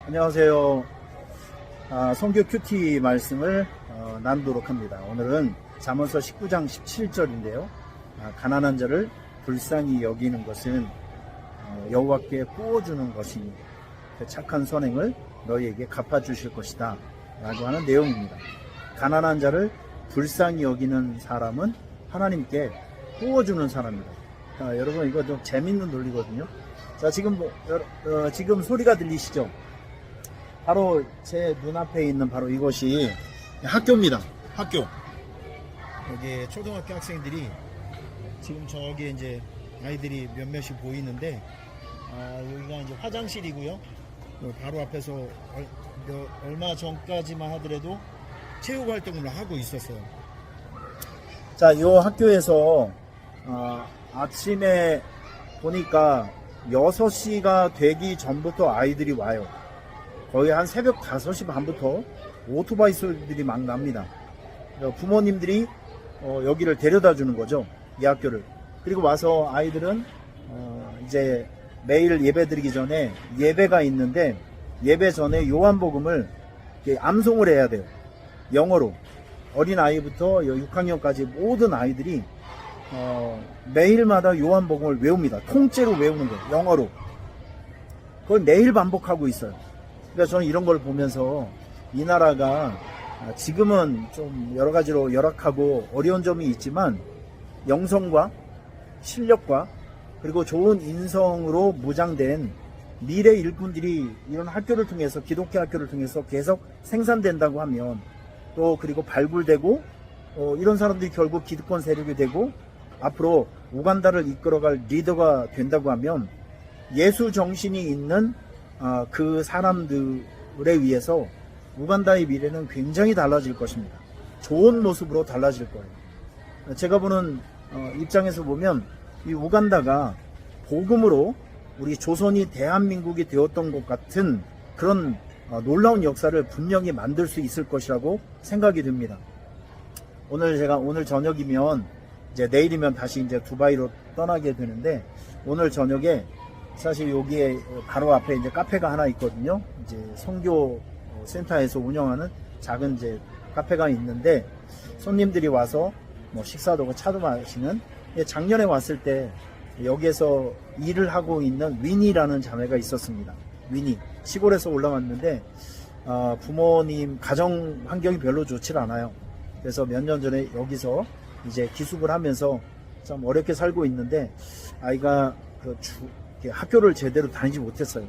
안녕하세요. 성교 큐티 말씀을 나누도록 합니다. 오늘은 잠언서 19장 17절인데요. 가난한 자를 불쌍히 여기는 것은 여호와께 부어주는 것이니 그 착한 선행을 너희에게 갚아주실 것이다 라고 하는 내용입니다. 가난한 자를 불쌍히 여기는 사람은 하나님께 부어주는 사람입니다. 여러분, 이거 좀 재밌는 논리거든요. 자, 지금 지금 소리가 들리시죠? 바로 제 눈앞에 있는 바로 이것이 학교입니다. 학교. 여기 초등학교 학생들이 지금 저기 이제 아이들이 몇몇이 보이는데, 여기가 이제 화장실이고요. 바로 앞에서 얼마 전까지만 하더라도 체육 활동을 하고 있었어요. 자, 이 학교에서 아침에 보니까 6시가 되기 전부터 아이들이 와요. 거의 한 새벽 5시 반부터 오토바이 소리들이 막 납니다. 부모님들이 여기를 데려다 주는 거죠. 이 학교를. 그리고 와서 아이들은 이제 매일 예배 드리기 전에 예배가 있는데, 예배 전에 요한복음을 암송을 해야 돼요. 영어로. 어린 아이부터 6학년까지 모든 아이들이 매일마다 요한복음을 외웁니다. 통째로 외우는 거예요. 영어로. 그걸 매일 반복하고 있어요. 그러니까 저는 이런 걸 보면서 이 나라가 지금은 좀 여러 가지로 열악하고 어려운 점이 있지만, 영성과 실력과 그리고 좋은 인성으로 무장된 미래 일꾼들이 이런 학교를 통해서, 기독교 학교를 통해서 계속 생산된다고 하면, 또 그리고 발굴되고 이런 사람들이 결국 기득권 세력이 되고 앞으로 우간다를 이끌어갈 리더가 된다고 하면, 예수 정신이 있는 그 사람들에 의해서 우간다의 미래는 굉장히 달라질 것입니다. 좋은 모습으로 달라질 거예요. 제가 보는 입장에서 보면 이 우간다가 복음으로 우리 조선이 대한민국이 되었던 것 같은 그런 놀라운 역사를 분명히 만들 수 있을 것이라고 생각이 듭니다. 오늘 저녁이면, 이제 내일이면 다시 이제 두바이로 떠나게 되는데, 오늘 저녁에 사실 여기에 바로 앞에 이제 카페가 하나 있거든요. 이제 선교 센터에서 운영하는 작은 이제 카페가 있는데, 손님들이 와서 뭐 식사도 하고 차도 마시는, 작년에 왔을 때 여기에서 일을 하고 있는 위니라는 자매가 있었습니다. 위니. 시골에서 올라왔는데 부모님 가정 환경이 별로 좋질 않아요. 그래서 몇 년 전에 여기서 이제 기숙을 하면서 참 어렵게 살고 있는데, 아이가 학교를 제대로 다니지 못했어요.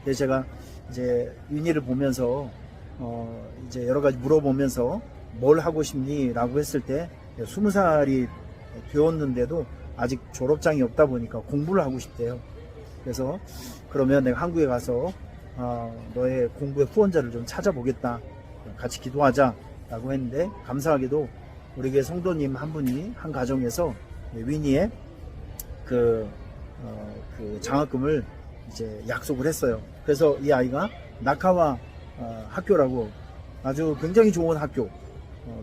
그래서 제가 이제 위니를 보면서 이제 여러 가지 물어보면서 뭘 하고 싶니? 라고 했을 때 20살이 되었는데도 아직 졸업장이 없다 보니까 공부를 하고 싶대요. 그래서 그러면 내가 한국에 가서 너의 공부의 후원자를 좀 찾아보겠다. 같이 기도하자 라고 했는데, 감사하게도 우리 교회 성도님 한 분이 한 가정에서 위니에 그 장학금을 이제 약속을 했어요. 그래서 이 아이가 나카와 학교라고 아주 굉장히 좋은 학교,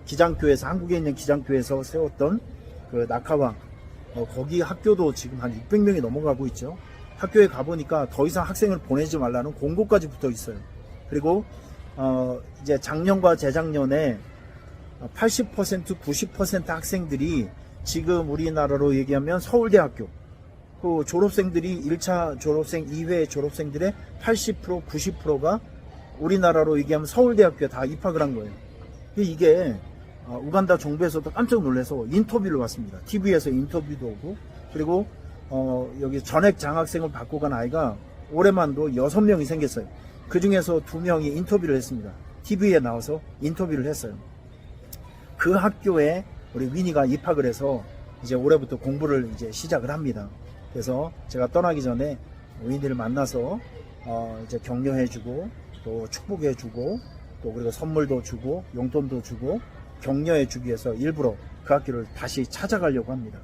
기장교에서, 한국에 있는 기장교에서 세웠던 그 나카와, 거기 학교도 지금 한 600명이 넘어가고 있죠. 학교에 가보니까 더 이상 학생을 보내지 말라는 공고까지 붙어 있어요. 그리고 이제 작년과 재작년에 80%, 90% 학생들이 지금 우리나라로 얘기하면 서울대학교, 그 졸업생들이 1차 졸업생, 2회 졸업생들의 80%, 90%가 우리나라로 얘기하면 서울대학교에 다 입학을 한 거예요. 이게 우간다 정부에서도 깜짝 놀라서 인터뷰를 왔습니다. TV에서 인터뷰도 오고, 그리고 여기 전액 장학생을 받고 간 아이가 올해만도 6명이 생겼어요. 그 중에서 2명이 인터뷰를 했습니다. TV에 나와서 인터뷰를 했어요. 그 학교에 우리 위니가 입학을 해서 이제 올해부터 공부를 이제 시작을 합니다. 그래서 제가 떠나기 전에 위니를 만나서 이제 격려해주고, 또 축복해주고, 또 그리고 선물도 주고 용돈도 주고 격려해주기 위해서 일부러 그 학교를 다시 찾아가려고 합니다.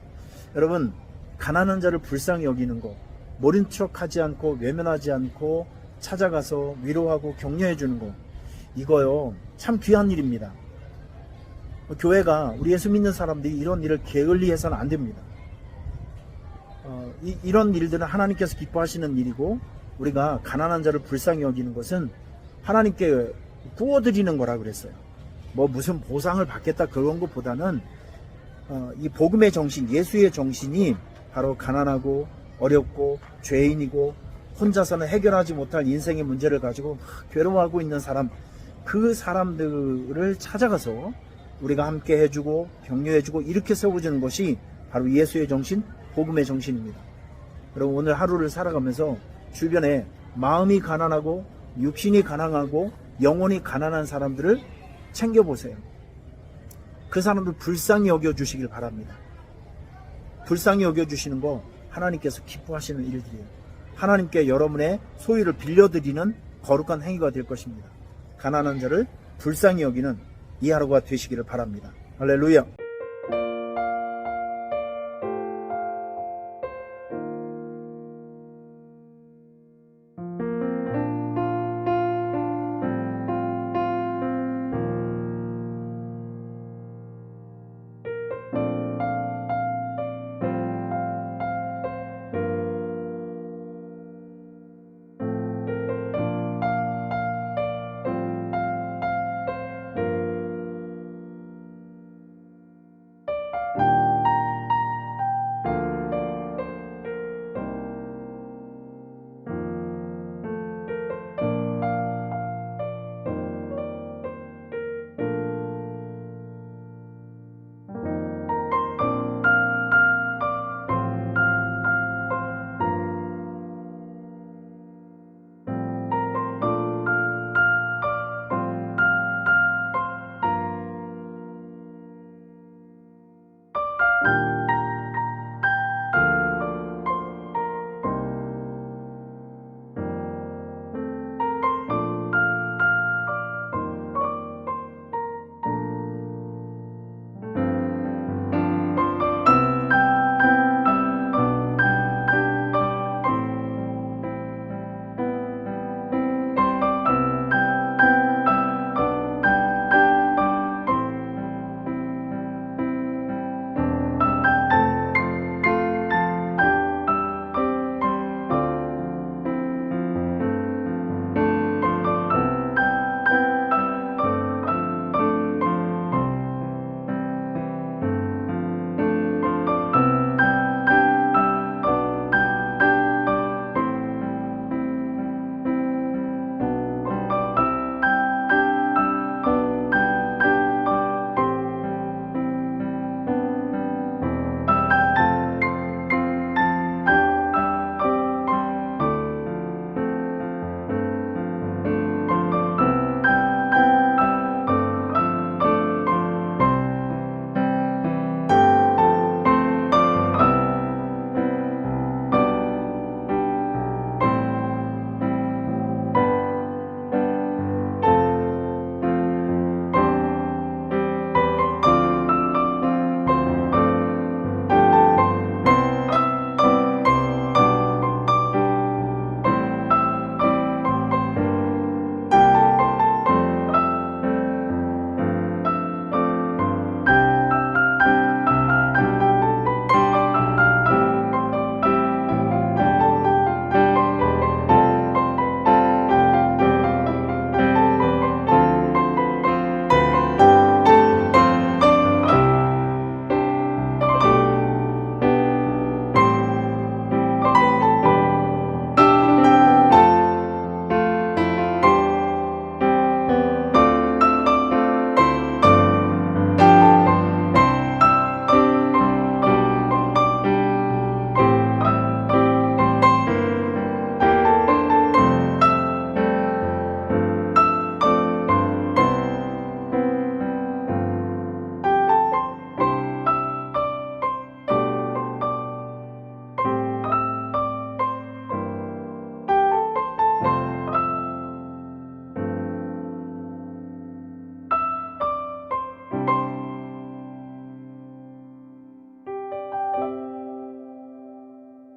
여러분, 가난한 자를 불쌍히 여기는 거, 모른 척하지 않고 외면하지 않고 찾아가서 위로하고 격려해주는 거, 이거요 참 귀한 일입니다. 교회가, 우리 예수 믿는 사람들이 이런 일을 게을리해서는 안 됩니다. 이런 일들은 하나님께서 기뻐하시는 일이고, 우리가 가난한 자를 불쌍히 여기는 것은 하나님께 구워드리는 거라 그랬어요. 뭐 무슨 보상을 받겠다 그런 것보다는 이 복음의 정신, 예수의 정신이 바로 가난하고 어렵고 죄인이고 혼자서는 해결하지 못할 인생의 문제를 가지고 막 괴로워하고 있는 사람, 그 사람들을 찾아가서 우리가 함께 해주고 격려해주고 이렇게 세워주는 것이 바로 예수의 정신, 복음의 정신입니다. 여러분, 오늘 하루를 살아가면서 주변에 마음이 가난하고 육신이 가난하고 영혼이 가난한 사람들을 챙겨보세요. 그 사람들 불쌍히 여겨주시길 바랍니다. 불쌍히 여겨주시는 거 하나님께서 기뻐하시는 일들이에요. 하나님께 여러분의 소유를 빌려드리는 거룩한 행위가 될 것입니다. 가난한 자를 불쌍히 여기는 이 하루가 되시기를 바랍니다. 할렐루야.